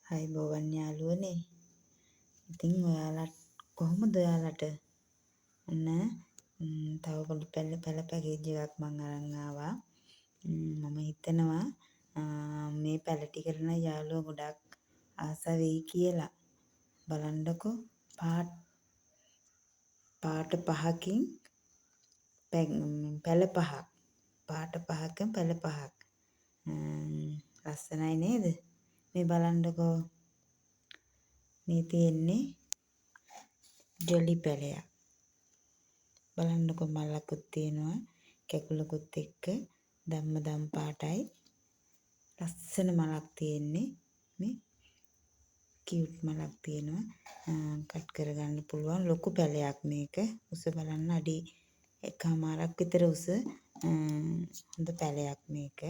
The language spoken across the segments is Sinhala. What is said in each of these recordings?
අයිබෝවන් යාළුවනේ. ඉතින් ඔයාලට කොහොමද ඔයාලට අන්න තව පොඩි පැල පැකේජ් එකක් මම අරන් ආවා. මම හිතනවා මේ පැල ටිකට නම් යාළුවෝ ගොඩක් ආස වෙයි කියලා. බලන්නකෝ පාට පහකින් පැල පහක්. පාට පහකින් පැල පහක්. ලස්සනයි නේද? මේ බලන්නකෝ. මේ තියෙන්නේ ජොලි පැලයක්. බලන්නකෝ මලකුත් තියෙනවා. කැකුලකුත් එක්ක දම් පාටයි. ලස්සන මලක් තියෙන්නේ. මේ කියුට් මලක් තියෙනවා. කට් කරගන්න පුළුවන් ලොකු පැලයක් මේක. උස බලන්න අඩි 1.5ක් විතර උස. හොඳ පැලයක් මේක.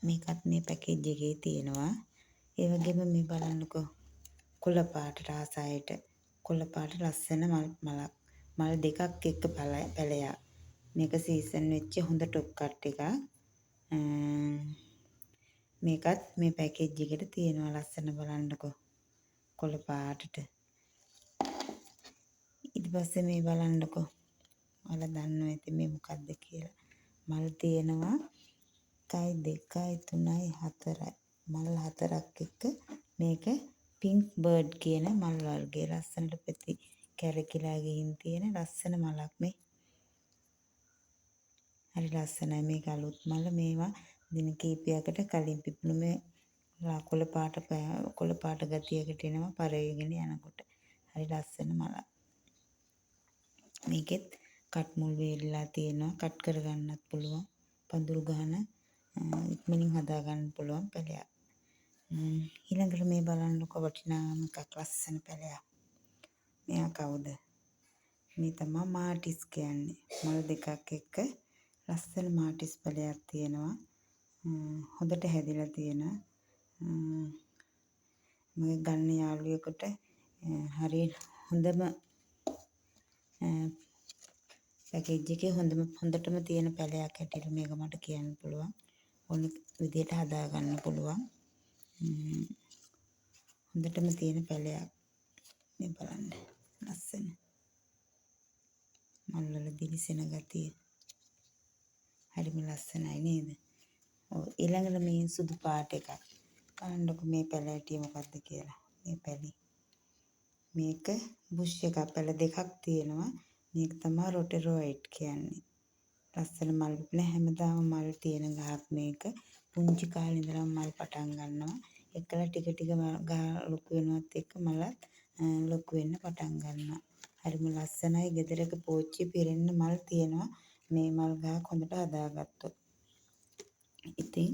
මේකත් මේ පැකේජ් එකේ තියෙනවා. ඒ වගේම මේ බලන්නකෝ කොළ පාටට ආසායට කොළ පාට ලස්සන මලක්. මල් දෙකක් එක්ක පැලයක්. මේක සීසන් වෙච්ච හොඳ ටොප් කට් එකක්. මේකත් මේ පැකේජ් එකට තියෙනවා. ලස්සන බලන්නකෝ කොළ පාටට. ඊට පස්සේ මේ බලන්නකෝ. ඔයාලා දන්නවා ඇති මේ මොකක්ද කියලා. මල් තියෙනවා 1 2 3 4යි. මල් 4ක් එක්ක මේක පින්ක් බර්ඩ් කියන මල් වර්ගයේ ලස්සනට පෙති කැරකිලා ගිහින් තියෙන ලස්සන මලක් මේ. හරි ලස්සනයි මේක අලුත් මල. මේවා දින කීපයකට කලින් පිපුණු මේ කොළ පාට ගතියකට එනවා පරවගෙන යනකොට. හරි ලස්සන මලක්. මේකෙත් කට් මුල් වේලිලා තියෙනවා. කට් කරගන්නත් පුළුවන්. පඳුරු ගහන ඉක්මනින් හදා ගන්න පුළුවන් පැලයක්. ඊළඟට මේ බලන්නකො වටිනාම එකක් ලස්සන පැලයක්. මෙයා කවුද? මේ තමයි මාටිස් කියන්නේ. මල් දෙකක් එක්ක ලස්සන මාටිස් පැලයක් තියෙනවා. හොඳට හැදිලා තියෙනවා. මගේ ගන්න යාළුවෙකුට හරිය හොඳම පැකේජ් එකේ හොඳටම තියෙන පැලයක් හැටියට මේක මට කියන්න පුළුවන්. ඕන විදිහට හදා ගන්න පුළුවන්. හොඳටම තියෙන පැලයක්. මේ බලන්න. ලස්සන. මල් වල දිලිසෙන ගතිය. හරිම ලස්සනයි නේද? ඔව් ඊළඟට මේ සුදු පාට එකක්. බලන්නකො මේ පැල ඇටිය මොකක්ද කියලා. මේ පැලි. මේක බුෂ් එකක් පැල දෙකක් තියෙනවා. මේක තමයි රොටෙරොයිට් කියන්නේ. ලස්සන මල් පිපෙන හැමදාම මල් තියෙන ගහක් මේක. පුංචි කාලේ ඉඳලා මල් පටන් ගන්නවා. එකලා ටික ගහ ලොකු වෙනවත් එක්ක මලත් ලොකු වෙන්න පටන් ගන්නවා. හරිම ලස්සනයි. ගෙදරක පෝච්චිය පිරෙන්න මල් තියෙනවා. මේ මල් ගහක් හොඳට හදාගත්තොත්. ඉතින්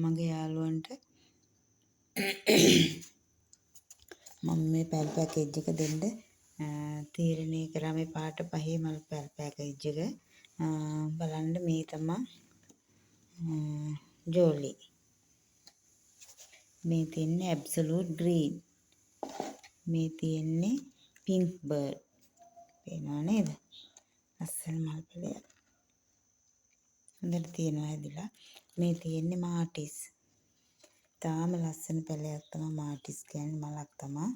මගේ යාළුවන්ට මම මේ පැල් පැකේජ් එක දෙන්න තීරණය කරා. මේ පාට පහේ මල් පැල් පැකේජ් එක බලන්න. මේ තමයි ජෝලි. මේ තියෙන්නේ ඇබ්සලූට් ග්‍රීන්. මේ තියෙන්නේ පින්ක් බර්ඩ්. පේනව නේද? ලස්සන මල් පැලයක්. හොඳට තියෙනවා හැදිලා. මේ තියෙන්නේ මාටිස්. තාම ලස්සන පැලයක් තමයි මාටිස් කියන්නේ. මලක් තමයි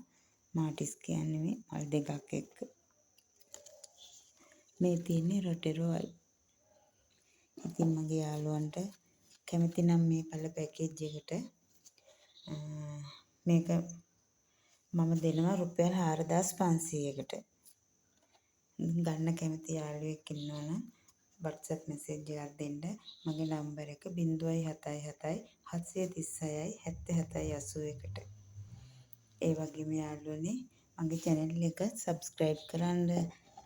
මාටිස් කියන්නේ. මේ මල් දෙකක් එක්ක. මේ තියෙන්නේ රොටෙරොයි. ඉතින් මගේ යාළුවන්ට කැමති නම් මේ පැල පැකේජ් එකට මේක මම දෙනවා රුපියල් 4500කට. ගන්න කැමති යාළුවෙක් ඉන්නවනම් WhatsApp message එකක් දෙන්න. මගේ නම්බර එක 077 736යි 77යි 81ට. ඒ වගේම යාළුවනේ මගේ channel එක subscribe කරන්න,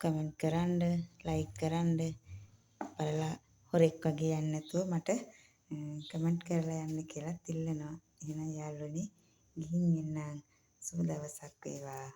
comment කරන්න, like කරන්න. බලලා හොරෙක් වගේ යන්නේ නැතුව මට comment කරලා යන්න කියලා ඉල්ලනවා. එහෙනම් යාළුවනේ ගිහින් එන්න. සුබ දවසක් වේවා.